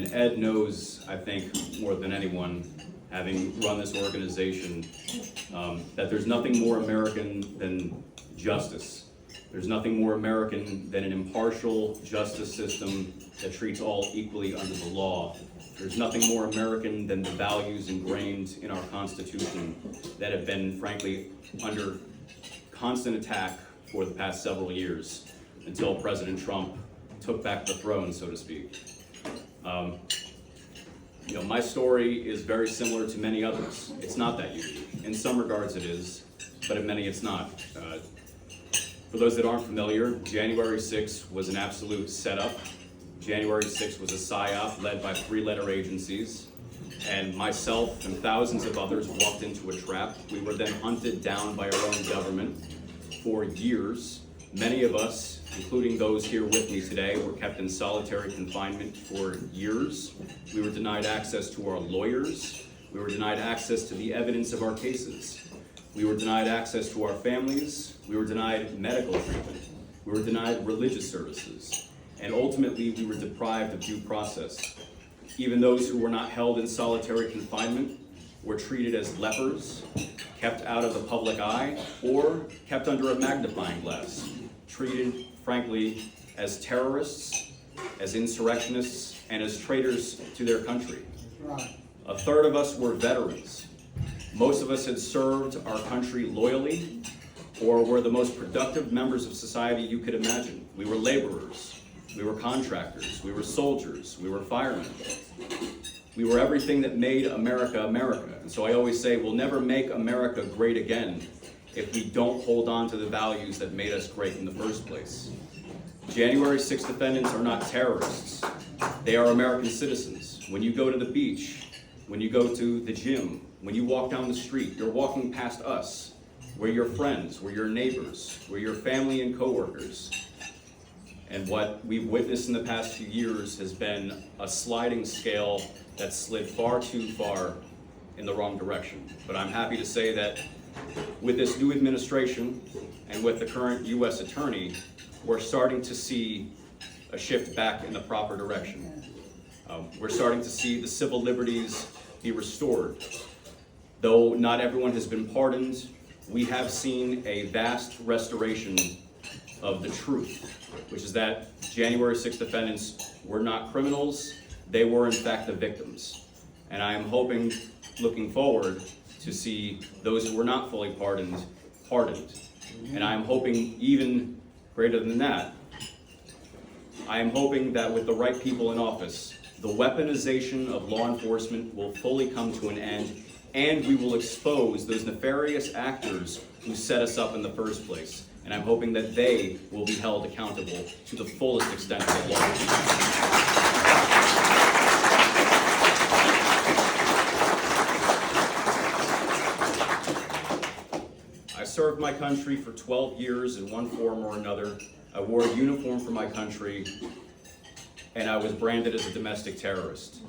And Ed knows, I think, more than anyone, having run this organization, that there's nothing more American than justice. There's nothing more American than an impartial justice system that treats all equally under the law. There's nothing more American than the values ingrained in our Constitution that have been, frankly, under constant attack for the past several years until President Trump took back the throne, so to speak. My story is very similar to many others. It's not that unique. In some regards it is, but in many it's not. For those that aren't familiar, January 6th was an absolute setup. January 6th was a PSYOP led by three-letter agencies, and myself and thousands of others walked into a trap. We were then hunted down by our own government for years. Many of us, including those here with me today, were kept in solitary confinement for years. We were denied access to our lawyers. We were denied access to the evidence of our cases. We were denied access to our families. We were denied medical treatment. We were denied religious services. And ultimately, we were deprived of due process. Even those who were not held in solitary confinement were treated as lepers, kept out of the public eye, or kept under a magnifying glass, treated, frankly, as terrorists, as insurrectionists, and as traitors to their country. A third of us were veterans. Most of us had served our country loyally, or were the most productive members of society you could imagine. We were laborers, we were contractors, we were soldiers, we were firemen. We were everything that made America, America. And so I always say, we'll never make America great again if we don't hold on to the values that made us great in the first place. January 6th defendants are not terrorists. They are American citizens. When you go to the beach, when you go to the gym, when you walk down the street, you're walking past us. We're your friends, we're your neighbors, we're your family and coworkers. And what we've witnessed in the past few years has been a sliding scale that slid far too far in the wrong direction. But I'm happy to say that with this new administration and with the current U.S. Attorney, we're starting to see a shift back in the proper direction. We're starting to see the civil liberties be restored. Though not everyone has been pardoned, we have seen a vast restoration of the truth, which is that January 6th defendants were not criminals, they were in fact the victims. And I am hoping, looking forward, to see those who were not fully pardoned. And I am hoping even greater than that, I am hoping that with the right people in office, the weaponization of law enforcement will fully come to an end, and we will expose those nefarious actors who set us up in the first place. And I'm hoping that they will be held accountable to the fullest extent of the law. I served my country for 12 years in one form or another. I wore a uniform for my country, and I was branded as a domestic terrorist.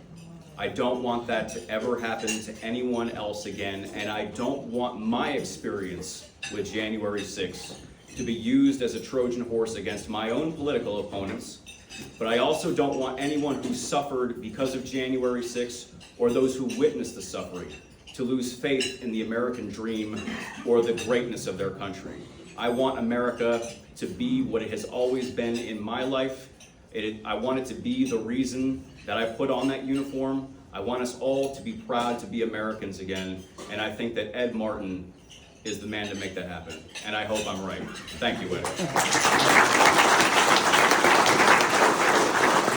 I don't want that to ever happen to anyone else again, and I don't want my experience with January 6th to be used as a Trojan horse against my own political opponents, but I also don't want anyone who suffered because of January 6th or those who witnessed the suffering to lose faith in the American dream or the greatness of their country. I want America to be what it has always been in my life. I want it to be the reason that I put on that uniform. I want us all to be proud to be Americans again, and I think that Ed Martin is the man to make that happen. And I hope I'm right. Thank you, Ed.